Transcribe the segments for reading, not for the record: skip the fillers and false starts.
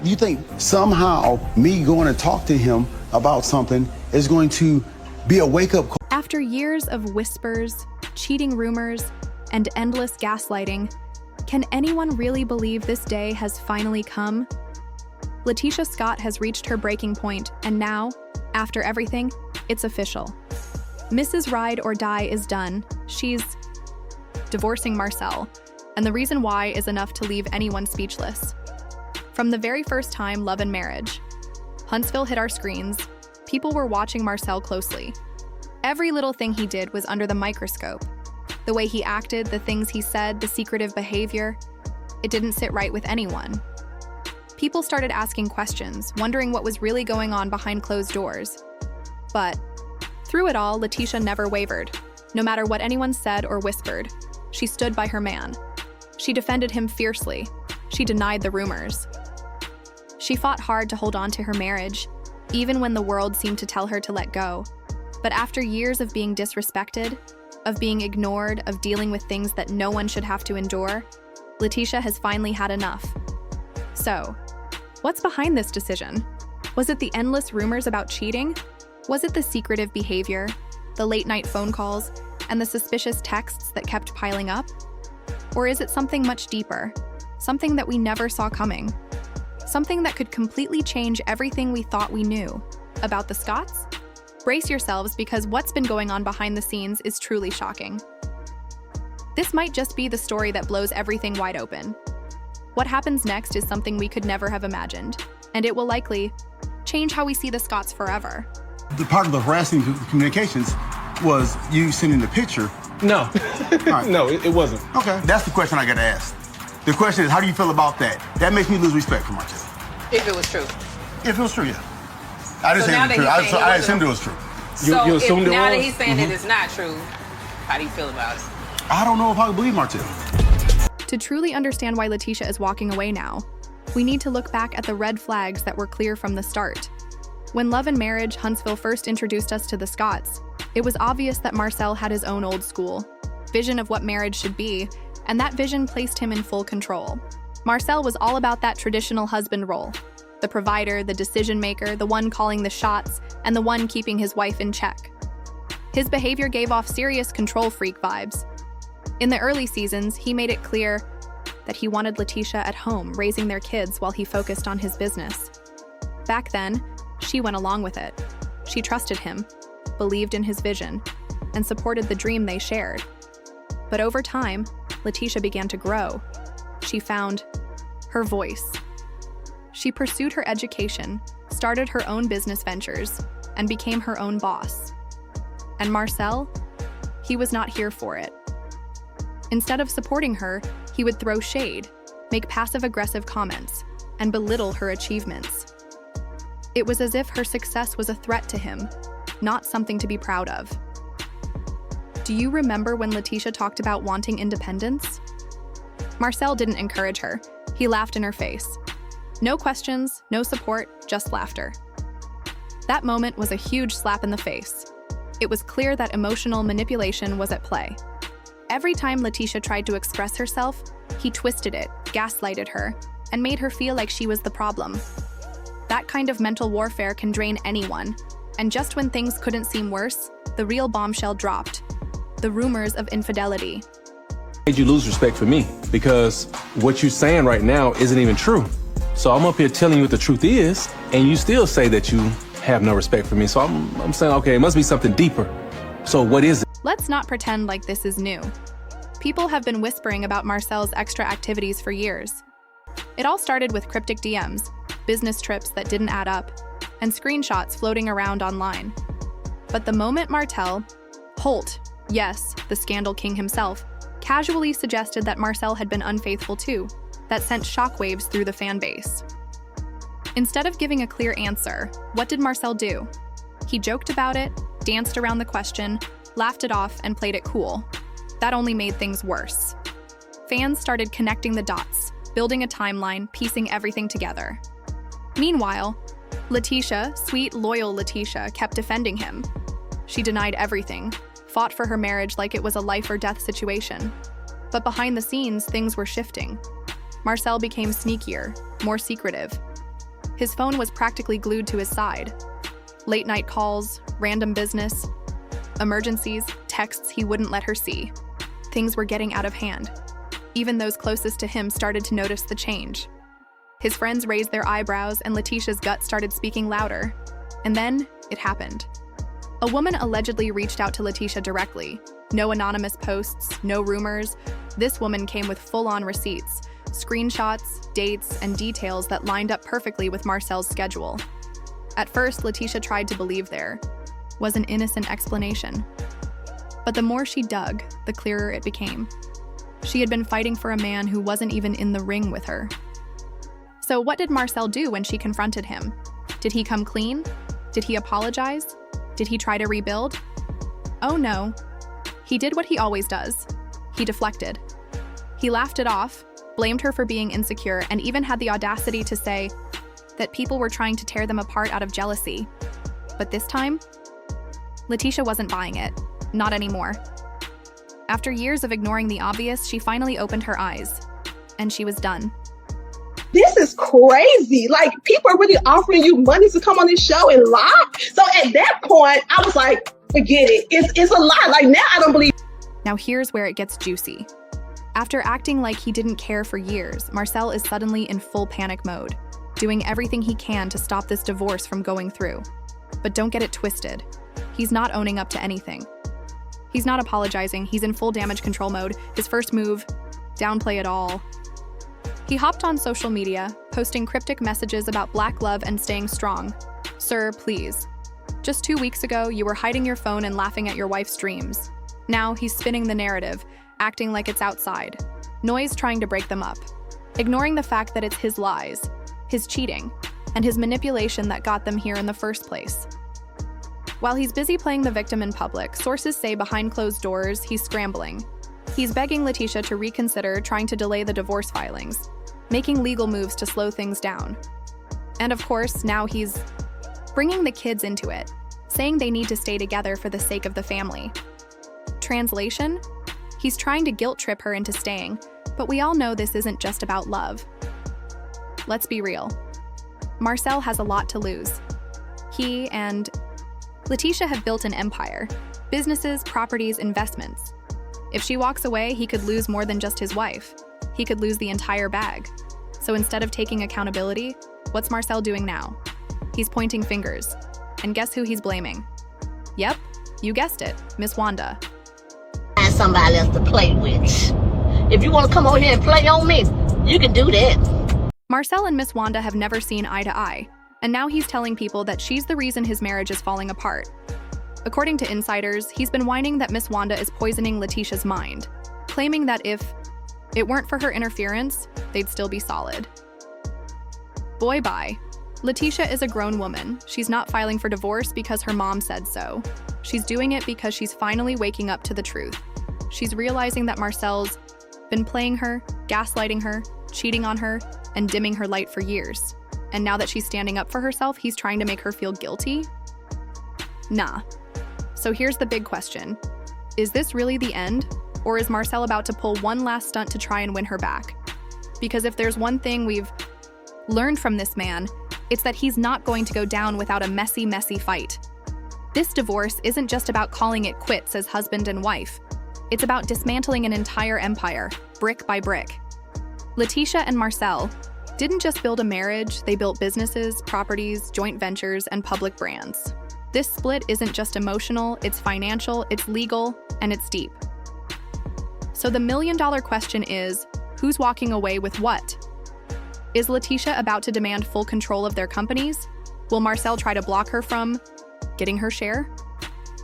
You think somehow me going to talk to him about something is going to be a wake-up call? After years of whispers, cheating rumors, and endless gaslighting, can anyone really believe this day has finally come? LaTisha Scott has reached her breaking point, and now, after everything, it's official. Mrs. Ride or Die is done. She's divorcing Marsau, and the reason why is enough to leave anyone speechless. From the very first time Love and Marriage Huntsville hit our screens, people were watching Marsau closely. Every little thing he did was under the microscope. The way he acted, the things he said, the secretive behavior, it didn't sit right with anyone. People started asking questions, wondering what was really going on behind closed doors. But through it all, LaTisha never wavered. No matter what anyone said or whispered, she stood by her man. She defended him fiercely. She denied the rumors. She fought hard to hold on to her marriage, even when the world seemed to tell her to let go. But after years of being disrespected, of being ignored, of dealing with things that no one should have to endure, LaTisha has finally had enough. So, what's behind this decision? Was it the endless rumors about cheating? Was it the secretive behavior, the late-night phone calls, and the suspicious texts that kept piling up? Or is it something much deeper, something that we never saw coming? Something that could completely change everything we thought we knew about the Scotts? Brace yourselves, because what's been going on behind the scenes is truly shocking. This might just be the story that blows everything wide open. What happens next is something we could never have imagined, and it will likely change how we see the Scotts forever. The part of the harassing communications was you sending the picture. No, Right. no, it wasn't. Okay, that's the question I got to ask. The question is, how do you feel about that? That makes me lose respect for Marcel. If it was true. If it was true, yeah. I didn't So say now it was that true. he's saying I it assumed it wasn't- was true. So You assumed it now was? that he's saying that it's not true, how do you feel about it? I don't know if I can believe Marcel. To truly understand why LaTisha is walking away now, we need to look back at the red flags that were clear from the start. When Love and Marriage Huntsville first introduced us to the Scotts, it was obvious that Marsau had his own old school vision of what marriage should be, and that vision placed him in full control. Marsau was all about that traditional husband role, the provider, the decision maker, the one calling the shots, and the one keeping his wife in check. His behavior gave off serious control freak vibes. In the early seasons, he made it clear that he wanted LaTisha at home, raising their kids while he focused on his business. Back then, she went along with it. She trusted him, believed in his vision, and supported the dream they shared. But over time, LaTisha began to grow. She found her voice. She pursued her education, started her own business ventures, and became her own boss. And Marsau, he was not here for it. Instead of supporting her, he would throw shade, make passive-aggressive comments, and belittle her achievements. It was as if her success was a threat to him, not something to be proud of. Do you remember when LaTisha talked about wanting independence? Marsau didn't encourage her. He laughed in her face. No questions, no support, just laughter. That moment was a huge slap in the face. It was clear that emotional manipulation was at play. Every time LaTisha tried to express herself, he twisted it, gaslighted her, and made her feel like she was the problem. That kind of mental warfare can drain anyone, and just when things couldn't seem worse, the real bombshell dropped. The rumors of infidelity. Made you lose respect for me, because what you're saying right now isn't even true. So I'm up here telling you what the truth is, and you still say that you have no respect for me. So I'm saying, okay, it must be something deeper. So what is it? Let's not pretend like this is new. People have been whispering about Marsau's extra activities for years. It all started with cryptic DMs, business trips that didn't add up, and screenshots floating around online. But the moment Holt, yes, the scandal king himself, casually suggested that Marsau had been unfaithful too, that sent shockwaves through the fan base. Instead of giving a clear answer, what did Marsau do? He joked about it, danced around the question, laughed it off, and played it cool. That only made things worse. Fans started connecting the dots, building a timeline, piecing everything together. Meanwhile, LaTisha, sweet, loyal LaTisha, kept defending him. She denied everything, fought for her marriage like it was a life or death situation. But behind the scenes, things were shifting. Marsau became sneakier, more secretive, His phone was practically glued to his side. Late night calls, random business, emergencies, texts he wouldn't let her see. Things were getting out of hand. Even those closest to him started to notice the change. His friends raised their eyebrows and LaTisha's gut started speaking louder. And then it happened. A woman allegedly reached out to LaTisha directly. No anonymous posts, no rumors. This woman came with full-on receipts, screenshots, dates, and details that lined up perfectly with Marsau's schedule. At first, LaTisha tried to believe there was an innocent explanation. But the more she dug, the clearer it became. She had been fighting for a man who wasn't even in the ring with her. So what did Marsau do when she confronted him? Did he come clean? Did he apologize? Did he try to rebuild? Oh no. He did what he always does. He deflected. He laughed it off, blamed her for being insecure, and even had the audacity to say that people were trying to tear them apart out of jealousy. But this time, LaTisha wasn't buying it. Not anymore. After years of ignoring the obvious, she finally opened her eyes. And she was done. This is crazy. Like, people are really offering you money to come on this show and lie. So at that point, I was like, forget it. It's a lie. Like, now I don't believe. Now here's where it gets juicy. After acting like he didn't care for years, Marsau is suddenly in full panic mode, doing everything he can to stop this divorce from going through. But don't get it twisted. He's not owning up to anything. He's not apologizing. He's in full damage control mode. His first move, downplay it all. He hopped on social media, posting cryptic messages about black love and staying strong. Sir, please. Just 2 weeks ago, you were hiding your phone and laughing at your wife's dreams. Now he's spinning the narrative, acting like it's outside. Noise trying to break them up. Ignoring the fact that it's his lies, his cheating, and his manipulation that got them here in the first place. While he's busy playing the victim in public, sources say behind closed doors, he's scrambling. He's begging LaTisha to reconsider trying to delay the divorce filings, making legal moves to slow things down. And of course, now he's bringing the kids into it, saying they need to stay together for the sake of the family. Translation? He's trying to guilt trip her into staying, but we all know this isn't just about love. Let's be real. Marsau has a lot to lose. He and LaTisha have built an empire, businesses, properties, investments. If she walks away, he could lose more than just his wife. He could lose the entire bag. So instead of taking accountability, what's Marsau doing now? He's pointing fingers. And guess who he's blaming? Yep, you guessed it, Miss Wanda. Find somebody else to play with. If you want to come over here and play on me, you can do that. Marsau and Miss Wanda have never seen eye to eye, and now he's telling people that she's the reason his marriage is falling apart. According to insiders, he's been whining that Miss Wanda is poisoning LaTisha's mind, claiming that if it weren't for her interference, they'd still be solid. Boy, bye. LaTisha is a grown woman. She's not filing for divorce because her mom said so. She's doing it because she's finally waking up to the truth. She's realizing that Marsau's been playing her, gaslighting her, cheating on her, and dimming her light for years. And now that she's standing up for herself, he's trying to make her feel guilty? Nah. So here's the big question. Is this really the end? Or is Marsau about to pull one last stunt to try and win her back? Because if there's one thing we've learned from this man, it's that he's not going to go down without a messy, messy fight. This divorce isn't just about calling it quits as husband and wife. It's about dismantling an entire empire, brick by brick. LaTisha and Marsau didn't just build a marriage, they built businesses, properties, joint ventures, and public brands. This split isn't just emotional, it's financial, it's legal, and it's deep. So the million-dollar question is, who's walking away with what? Is LaTisha about to demand full control of their companies? Will Marsau try to block her from getting her share?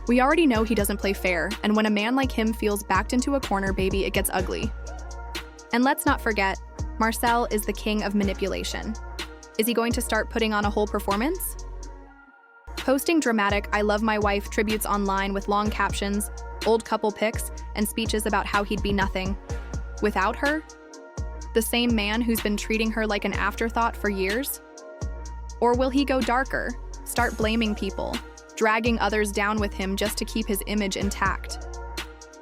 We already know he doesn't play fair, and when a man like him feels backed into a corner, baby, it gets ugly. And let's not forget, Marsau is the king of manipulation. Is he going to start putting on a whole performance? Posting dramatic "I love my wife" tributes online with long captions, old couple pics, and speeches about how he'd be nothing without her? The same man who's been treating her like an afterthought for years? Or will he go darker, start blaming people, dragging others down with him just to keep his image intact?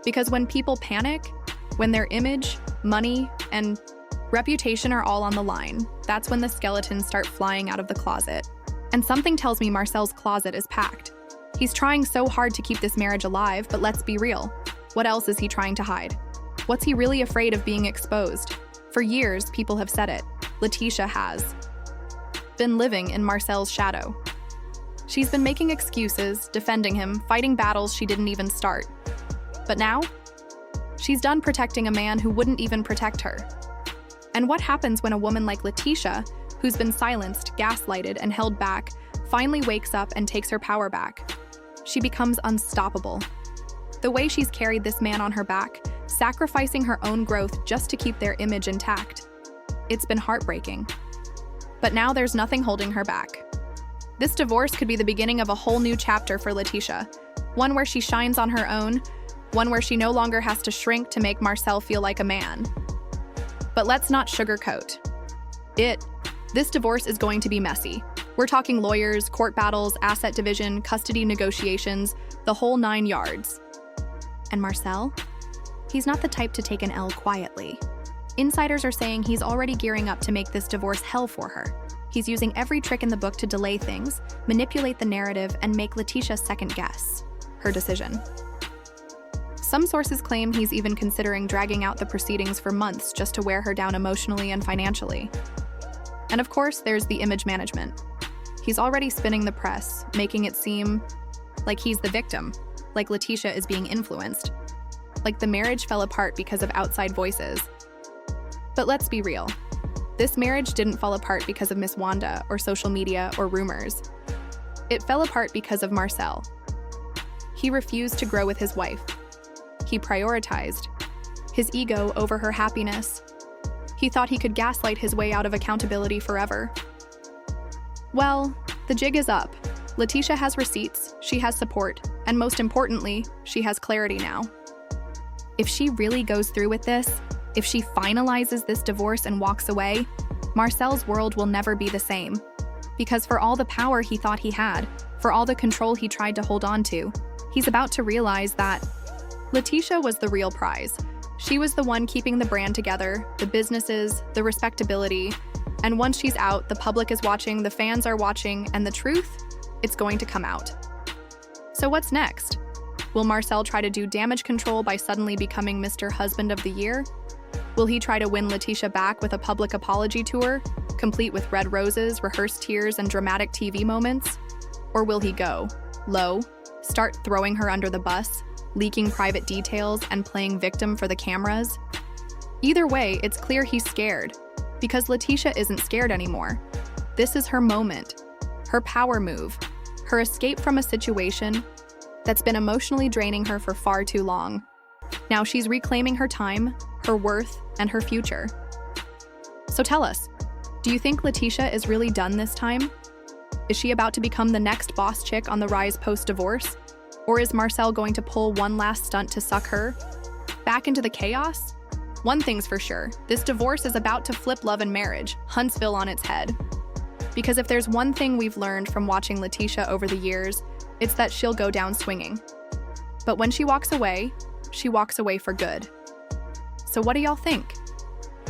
Because when people panic, when their image, money, and reputation are all on the line, that's when the skeletons start flying out of the closet. And something tells me Marsau's closet is packed. He's trying so hard to keep this marriage alive, but let's be real. What else is he trying to hide? What's he really afraid of being exposed? For years, people have said it. LaTisha has been living in Marsau's shadow. She's been making excuses, defending him, fighting battles she didn't even start. But now, she's done protecting a man who wouldn't even protect her. And what happens when a woman like LaTisha, who's been silenced, gaslighted, and held back, finally wakes up and takes her power back? She becomes unstoppable. The way she's carried this man on her back, sacrificing her own growth just to keep their image intact. It's been heartbreaking. But now there's nothing holding her back. This divorce could be the beginning of a whole new chapter for LaTisha, one where she shines on her own, one where she no longer has to shrink to make Marsau feel like a man. But let's not sugarcoat it. This divorce is going to be messy. We're talking lawyers, court battles, asset division, custody negotiations, the whole 9 yards. And Marsau? He's not the type to take an L quietly. Insiders are saying he's already gearing up to make this divorce hell for her. He's using every trick in the book to delay things, manipulate the narrative, and make LaTisha second guess her decision. Some sources claim he's even considering dragging out the proceedings for months just to wear her down emotionally and financially. And of course, there's the image management. He's already spinning the press, making it seem like he's the victim, like LaTisha is being influenced, like the marriage fell apart because of outside voices. But let's be real. This marriage didn't fall apart because of Miss Wanda or social media or rumors. It fell apart because of Marsau. He refused to grow with his wife. He prioritized his ego over her happiness. He thought he could gaslight his way out of accountability forever. Well, the jig is up. LaTisha has receipts, she has support, and most importantly, she has clarity now. If she really goes through with this, if she finalizes this divorce and walks away, Marsau's world will never be the same. Because for all the power he thought he had, for all the control he tried to hold on to, he's about to realize that LaTisha was the real prize. She was the one keeping the brand together, the businesses, the respectability, and once she's out, the public is watching, the fans are watching, and the truth, it's going to come out. So what's next? Will Marsau try to do damage control by suddenly becoming Mr. Husband of the Year? Will he try to win LaTisha back with a public apology tour, complete with red roses, rehearsed tears, and dramatic TV moments? Or will he go low, start throwing her under the bus, leaking private details, and playing victim for the cameras? Either way, it's clear he's scared, because LaTisha isn't scared anymore. This is her moment, her power move, her escape from a situation that's been emotionally draining her for far too long. Now she's reclaiming her time, her worth, and her future. So tell us, do you think LaTisha is really done this time? Is she about to become the next boss chick on the rise post-divorce? Or is Marsau going to pull one last stunt to suck her back into the chaos? One thing's for sure, this divorce is about to flip Love and Marriage Huntsville on its head. Because if there's one thing we've learned from watching LaTisha over the years, it's that she'll go down swinging. But when she walks away for good. So what do y'all think?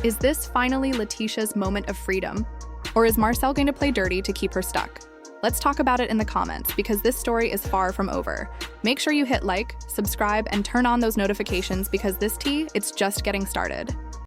Is this finally LaTisha's moment of freedom? Or is Marsau going to play dirty to keep her stuck? Let's talk about it in the comments, because this story is far from over. Make sure you hit like, subscribe, and turn on those notifications, because this tea, it's just getting started.